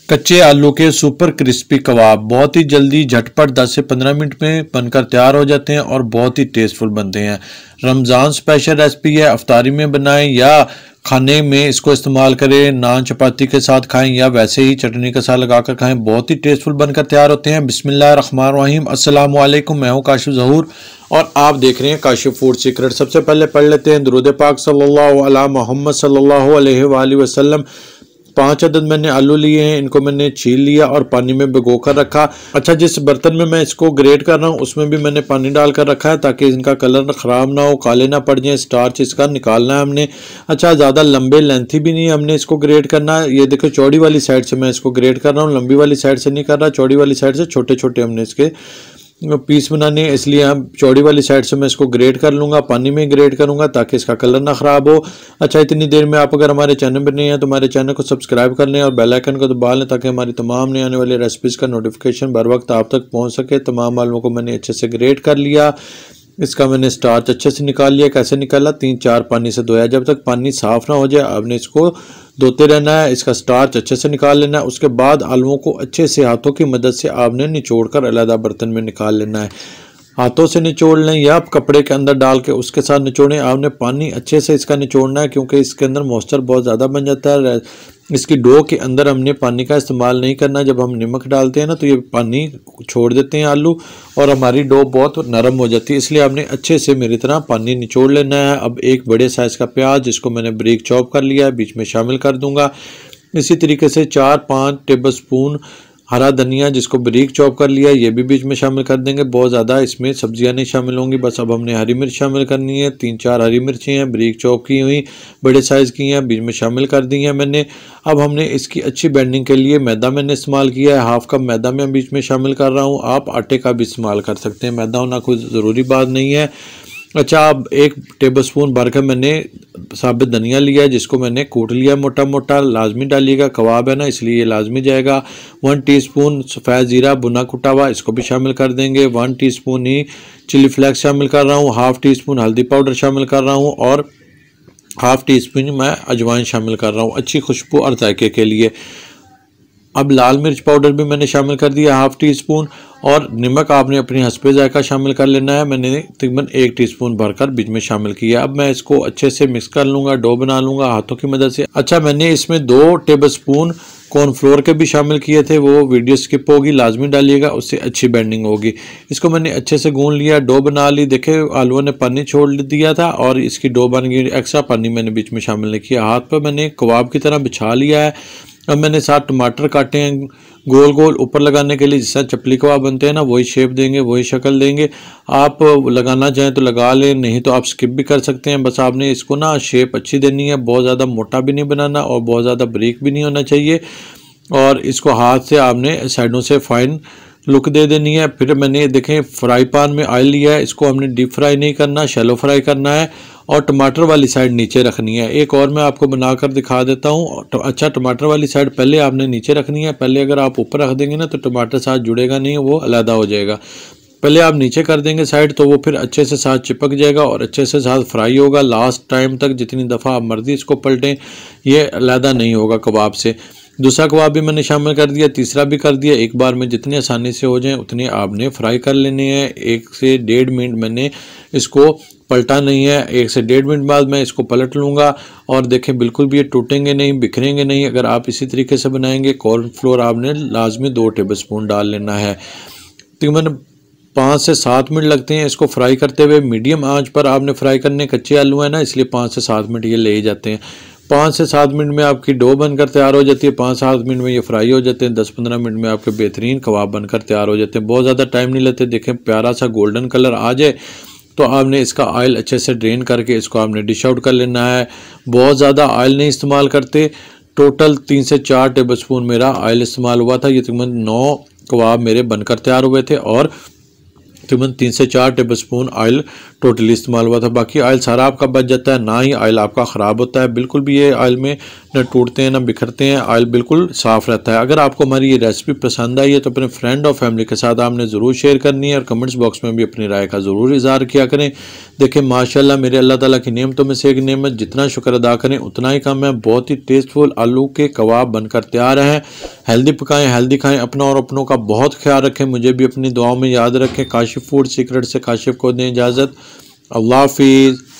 कच्चे आलू के सुपर क्रिस्पी कबाब बहुत ही जल्दी झटपट 10 से 15 मिनट में बनकर तैयार हो जाते हैं और बहुत ही टेस्टफुल बनते हैं। रमज़ान स्पेशल रेसिपी है, अफ्तारी में बनाएं या खाने में इसको इस्तेमाल करें, नान चपाती के साथ खाएं या वैसे ही चटनी के साथ लगाकर खाएं, बहुत ही टेस्टफुल बनकर तैयार होते हैं। बिस्मिल्लाहिर्रहमानिर्रहीम, अस्सलाम वालेकुम, मैं हूं काशिफ ज़हूर और आप देख रहे हैं काशिफ फूड सीक्रेट। सबसे पहले पढ़ लेते हैं दुरूद पाक सल्लल्लाहु अला मोहम्मद सल्लल्लाहु अलैहि वसल्लम। 5 अदद मैंने आलू लिए हैं, इनको मैंने छील लिया और पानी में भिगो कर रखा। अच्छा, जिस बर्तन में मैं इसको ग्रेट कर रहा हूँ उसमें भी मैंने पानी डाल कर रखा है ताकि इनका कलर ख़राब ना हो, काले ना पड़ जाए। स्टार्च इसका निकालना है हमने। अच्छा, ज़्यादा लंबे लेंथी भी नहीं हमने इसको ग्रेट करना है। ये देखो, चौड़ी वाली साइड से मैं इसको ग्रेट कर रहा हूँ, लंबी वाली साइड से नहीं कर रहा। चौड़ी वाली साइड से छोटे छोटे हमने इसके पीस बनाने हैं, इसलिए हम चौड़ी वाली साइड से मैं इसको ग्रेट कर लूँगा, पानी में ग्रेट करूँगा ताकि इसका कलर ना ख़राब हो। अच्छा, इतनी देर में आप अगर हमारे चैनल पर नहीं हैं तो हमारे चैनल को सब्सक्राइब कर लें और बेल आइकन को दबा लें ताकि हमारी तमाम नए आने वाली रेसिपीज़ का नोटिफिकेशन बर वक्त आप तक पहुँच सके। तमाम आलूओं को मैंने अच्छे से ग्रेट कर लिया। इसका मैंने स्टार्च अच्छे से निकाल लिया। कैसे निकाला? 3-4 पानी से धोया। जब तक पानी साफ़ ना हो जाए आपने इसको धोते रहना है। इसका स्टार्च अच्छे से निकाल लेना है। उसके बाद आलूओं को अच्छे से हाथों की मदद से आपने निचोड़ कर अलग बर्तन में निकाल लेना है। हाथों से निचोड़ लें या आप कपड़े के अंदर डाल के उसके साथ निचोड़ें। आपने पानी अच्छे से इसका निचोड़ना है क्योंकि इसके अंदर मॉइस्चर बहुत ज़्यादा बन जाता है। इसकी डो के अंदर हमने पानी का इस्तेमाल नहीं करना। जब हम नमक डालते हैं ना तो ये पानी छोड़ देते हैं आलू और हमारी डो बहुत नरम हो जाती है, इसलिए आपने अच्छे से मेरी तरह पानी निचोड़ लेना है। अब एक बड़े साइज़ का प्याज जिसको मैंने बारीक चॉप कर लिया है बीच में शामिल कर दूंगा। इसी तरीके से 4-5 टेबल स्पून हरा धनिया जिसको बारीक चॉप कर लिया, ये भी बीच में शामिल कर देंगे। बहुत ज़्यादा इसमें सब्जियां नहीं शामिल होंगी, बस अब हमने हरी मिर्च शामिल करनी है। 3-4 हरी मिर्चें हैं बारीक चॉप की हुई, बड़े साइज़ की हैं, बीच में शामिल कर दी हैं मैंने। अब हमने इसकी अच्छी बैंडिंग के लिए मैदा मैंने इस्तेमाल किया है। 1/2 कप मैदा मैं बीच में शामिल कर रहा हूँ। आप आटे का भी इस्तेमाल कर सकते हैं, मैदा होना कोई ज़रूरी बात नहीं है। अच्छा, अब 1 टेबल स्पून भर कर मैंने साबित धनिया लिया है जिसको मैंने कूट लिया मोटा मोटा। लाजमी डालिएगा, कबाब है ना इसलिए ये लाजमी जाएगा। 1 टीस्पून सफ़ेद ज़ीरा भुना कुटा हुआ, इसको भी शामिल कर देंगे। 1 टीस्पून ही चिली फ्लेक्स शामिल कर रहा हूँ। 1/2 टीस्पून हल्दी पाउडर शामिल कर रहा हूँ और 1/2 टीस्पून मैं अजवाइन शामिल कर रहा हूँ अच्छी खुशबू और जायके के लिए। अब लाल मिर्च पाउडर भी मैंने शामिल कर दिया 1/2 टीस्पून और नमक आपने अपनी हस्बे जायका शामिल कर लेना है। मैंने तकरीबन 1 टीस्पून भरकर बीच में शामिल किया। अब मैं इसको अच्छे से मिक्स कर लूँगा, डो बना लूँगा हाथों की मदद से। अच्छा, मैंने इसमें 2 टेबल स्पून कॉर्नफ्लोर के भी शामिल किए थे, वो वीडियो स्किप होगी, लाजमी डालिएगा, उससे अच्छी बैंडिंग होगी। इसको मैंने अच्छे से गूंद लिया, डो बना ली। देखे आलूओं ने पानी छोड़ दिया था और इसकी डो बन गई। एक्स्ट्रा पानी मैंने बीच में शामिल नहीं किया। हाथ पर मैंने कबाब की तरह बिछा लिया है। अब मैंने 7 टमाटर काटे हैं गोल गोल ऊपर लगाने के लिए, जिस तरह चपली कबाब बनते हैं ना वही शेप देंगे, वही शक्ल देंगे। आप लगाना चाहें तो लगा लें, नहीं तो आप स्किप भी कर सकते हैं। बस आपने इसको ना शेप अच्छी देनी है, बहुत ज़्यादा मोटा भी नहीं बनाना और बहुत ज़्यादा बारीक भी नहीं होना चाहिए। और इसको हाथ से आपने साइडों से फाइन लुक दे देनी है। फिर मैंने देखें फ्राई पैन में ऑयल लिया है, इसको हमने डीप फ्राई नहीं करना, शैलो फ्राई करना है और टमाटर वाली साइड नीचे रखनी है। एक और मैं आपको बनाकर दिखा देता हूँ। अच्छा, टमाटर वाली साइड पहले आपने नीचे रखनी है। पहले अगर आप ऊपर रख देंगे ना तो टमाटर साथ जुड़ेगा नहीं, वो अलग हो जाएगा। पहले आप नीचे कर देंगे साइड तो वो फिर अच्छे से साथ चिपक जाएगा और अच्छे से साथ फ्राई होगा। लास्ट टाइम तक जितनी दफ़ा आप मर्जी इसको पलटें, ये अलग नहीं होगा कबाब से। दूसरा कबाब भी मैंने शामिल कर दिया, तीसरा भी कर दिया। एक बार में जितनी आसानी से हो जाए उतने आपने फ्राई कर लेने हैं। 1 से 1.5 मिनट मैंने इसको पलटा नहीं है। 1 से 1.5 मिनट बाद मैं इसको पलट लूँगा और देखें बिल्कुल भी ये टूटेंगे नहीं, बिखरेंगे नहीं। अगर आप इसी तरीके से बनाएंगे। कॉर्नफ्लोर आपने लाजमी 2 टेबल स्पून डाल लेना है। तकरीबन 5 से 7 मिनट लगते हैं इसको फ्राई करते हुए। मीडियम आंच पर आपने फ्राई करने, कच्चे आलू है ना इसलिए 5 से 7 मिनट ये ले ही जाते हैं। 5 से 7 मिनट में आपकी डो बनकर तैयार हो जाती है। 5-7 मिनट में ये फ्राई हो जाते हैं। 10-15 मिनट में आपके बेहतरीन कबाब बनकर तैयार हो जाते हैं। बहुत ज़्यादा टाइम नहीं लेते। देखें प्यारा सा गोल्डन कलर आ जाए तो आपने इसका ऑयल अच्छे से ड्रेन करके इसको आपने डिश आउट कर लेना है। बहुत ज़्यादा ऑयल नहीं इस्तेमाल करते। टोटल 3 से 4 टेबल स्पून मेरा ऑयल इस्तेमाल हुआ था। ये तकरीबन 9 कबाब मेरे बनकर तैयार हुए थे और तकरीबन 3 से 4 टेबल स्पून ऑयल टोटली इस्तेमाल हुआ था। बाकी ऑयल सारा आपका बच जाता है, ना ही ऑयल आपका ख़राब होता है। बिल्कुल भी ये ऑयल में न टूटते हैं, ना बिखरते हैं, ऑयल बिल्कुल साफ़ रहता है। अगर आपको हमारी ये रेसिपी पसंद आई है तो अपने फ्रेंड और फैमिली के साथ आपने ज़रूर शेयर करनी है और कमेंट्स बॉक्स में भी अपनी राय का ज़रूर इज़हार किया करें। देखें माशाल्लाह मेरे अल्लाह ताला की नेमतों में से एक नेमत, जितना शुक्र अदा करें उतना ही कम है। बहुत ही टेस्टफुल आलू के कबाब बनकर तैयार हैं। हेल्दी पकाएं, हेल्दी खाएं, अपना और अपनों का बहुत ख्याल रखें। मुझे भी अपनी दुआओं में याद रखें। काशिफ फूड सीक्रेट से काशिफ को दें इजाज़त। अल्लाह हाफिज़।